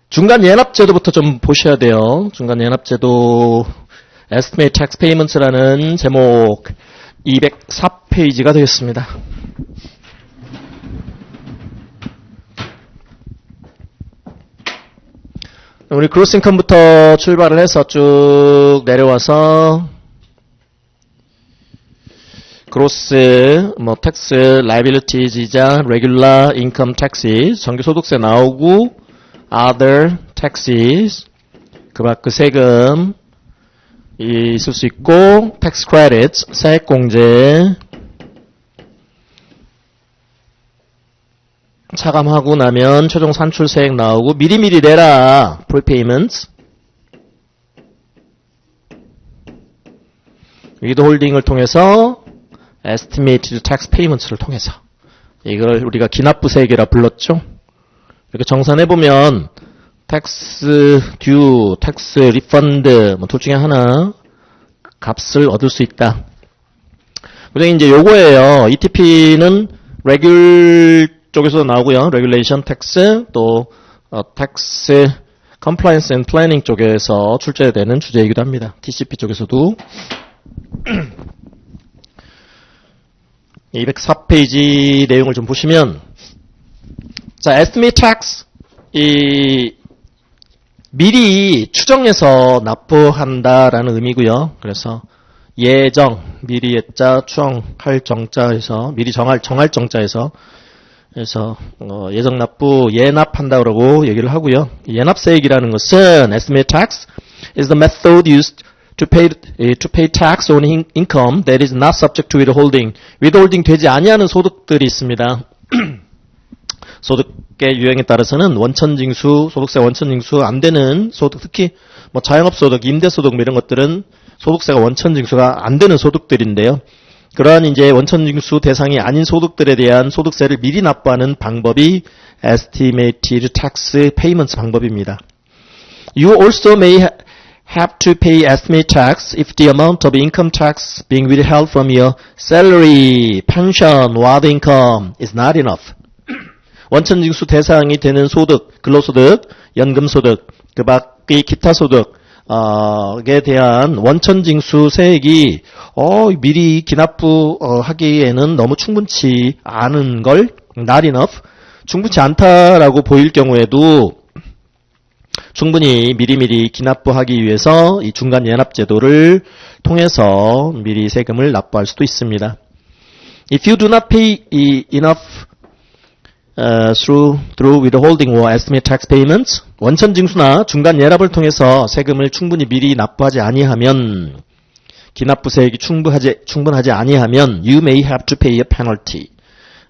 중간 예납제도부터 좀 보셔야 돼요. 중간 예납제도 Estimate Tax Payments라는 제목 204페이지가 되겠습니다. 우리 그로스 인컴부터 출발을 해서 쭉 내려와서 그로스, 텍스, 라이빌리티즈이자 레귤라 인컴 텍스, 정기 소득세 나오고 other taxes, 그 세금 있을 수 있고 tax credits, 세액공제 차감하고 나면 최종 산출세액 나오고 미리미리 내라 prepayments, 위드홀딩을 통해서 estimated tax payments를 통해서 이걸 우리가 기납부세액이라 불렀죠. 이렇게 정산해보면 tax due, tax refund 둘 중에 하나 값을 얻을 수 있다. 그다음에 이제 요거예요. ETP는 regular 쪽에서도 나오고요. regulation tax 또 tax compliance and planning 쪽에서 출제되는 주제이기도 합니다. TCP 쪽에서도 204페이지 내용을 좀 보시면 자, estimate tax 미리 추정해서 납부한다라는 의미고요. 그래서 예정, 미리 예자, 추정할 정자에서 미리 정할 정자에서 그래서 예정 납부, 예납한다 그러고 얘기를 하고요. 예납세액이라는 것은 estimate tax is the method used to pay tax on income that is not subject to withholding. withholding 되지 아니하는 소득들이 있습니다. 소득의 유형에 따라서는 원천징수, 소득세 원천징수 안 되는 소득, 특히 자영업소득, 임대소득 이런 것들은 소득세가 원천징수가 안 되는 소득들인데요. 그러한 이제 원천징수 대상이 아닌 소득들에 대한 소득세를 미리 납부하는 방법이 estimated tax payments 방법입니다. You also may have to pay estimate tax if the amount of income tax being withheld from your salary, pension, or other income is not enough. 원천징수 대상이 되는 소득, 근로소득, 연금소득, 그 밖의 기타 소득에 대한 원천징수 세액이 미리 기납부 하기에는 너무 충분치 않은 걸 not enough, 충분치 않다라고 보일 경우에도 충분히 미리미리 기납부하기 위해서 이 중간 예납제도를 통해서 미리 세금을 납부할 수도 있습니다. If you do not pay enough through withholding or estimate tax payments, 원천징수나 중간 예납을 통해서 세금을 충분히 미리 납부하지 아니하면, 기납부세액이 충분하지 아니하면 you may have to pay a penalty.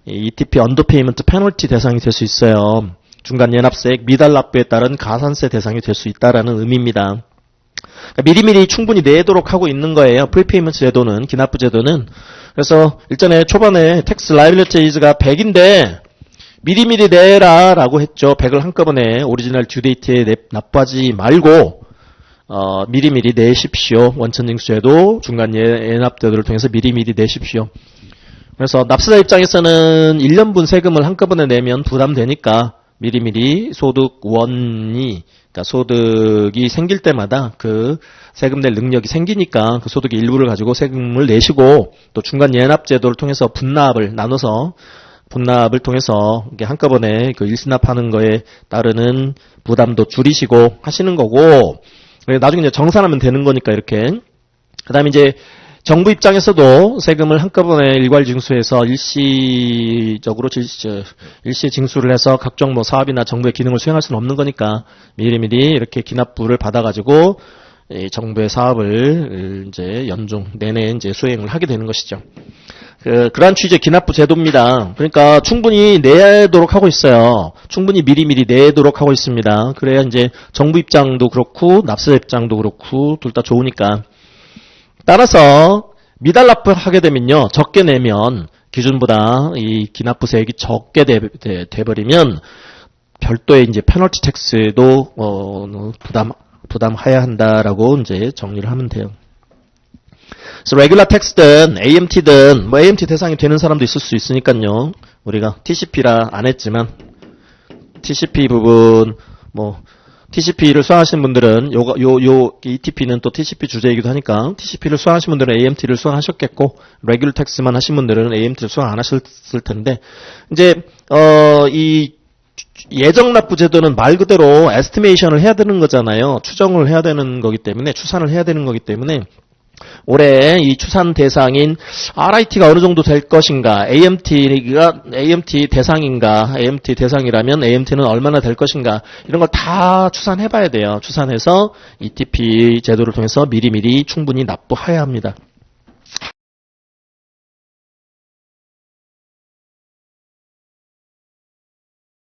ETP underpayment penalty 대상이 될 수 있어요. 중간 예납세액 미달 납부에 따른 가산세 대상이 될 수 있다라는 의미입니다. 그러니까 미리미리 충분히 내도록 하고 있는 거예요. 프리페이먼트 제도는, 기납부 제도는. 그래서 일전에 초반에 텍스 라이빌리티즈가 100인데 미리미리 내라 라고 했죠. 100을 한꺼번에 오리지널 듀데이트에 납부하지 말고 미리미리 내십시오. 원천징수제도, 중간 예납제도를 통해서 미리미리 내십시오. 그래서 납세자 입장에서는 1년분 세금을 한꺼번에 내면 부담되니까 미리미리 소득원이, 그러니까 소득이 생길 때마다 그 세금 낼 능력이 생기니까 그 소득의 일부를 가지고 세금을 내시고, 또 중간 예납제도를 통해서 분납을 나눠서 분납을 통해서 한꺼번에 그 일수납하는 거에 따르는 부담도 줄이시고 하시는 거고, 나중에 이제 정산하면 되는 거니까 이렇게. 그 다음에 이제 정부 입장에서도 세금을 한꺼번에 일괄징수해서 일시적으로 일시 징수를 해서 각종 사업이나 정부의 기능을 수행할 수는 없는 거니까 미리미리 이렇게 기납부를 받아가지고 정부의 사업을 이제 연중 내내 이제 수행을 하게 되는 것이죠. 그러한 취지의 기납부 제도입니다. 그러니까 충분히 내도록 하고 있어요. 충분히 미리미리 내도록 하고 있습니다. 그래야 이제 정부 입장도 그렇고 납세자 입장도 그렇고 둘 다 좋으니까. 따라서 미달 납부하게 되면요, 적게 내면 기준보다 이 기납부세액이 적게 돼버리면 별도의 이제 페널티 텍스도 부담해야 한다라고 이제 정리를 하면 돼요. 그래서 레귤라 텍스든 AMT든 AMT 대상이 되는 사람도 있을 수 있으니까요. 우리가 TCP라 안 했지만 TCP 부분 TCP를 수강하신 분들은 ETP는 또 TCP 주제이기도 하니까 TCP를 수강하신 분들은 AMT를 수강하셨겠고 레귤 텍스만 하신 분들은 AMT를 수강 안 하셨을 텐데 이제 이 예정 납부 제도는 말 그대로 에스티메이션을 해야 되는 거잖아요. 추정을 해야 되는 거기 때문에 추산을 해야 되는 거기 때문에 올해 이 추산 대상인 RIT가 어느 정도 될 것인가, AMT 대상인가, AMT 대상이라면 AMT는 얼마나 될 것인가, 이런 걸 다 추산해 봐야 돼요. 추산해서 ETP 제도를 통해서 미리미리 충분히 납부해야 합니다.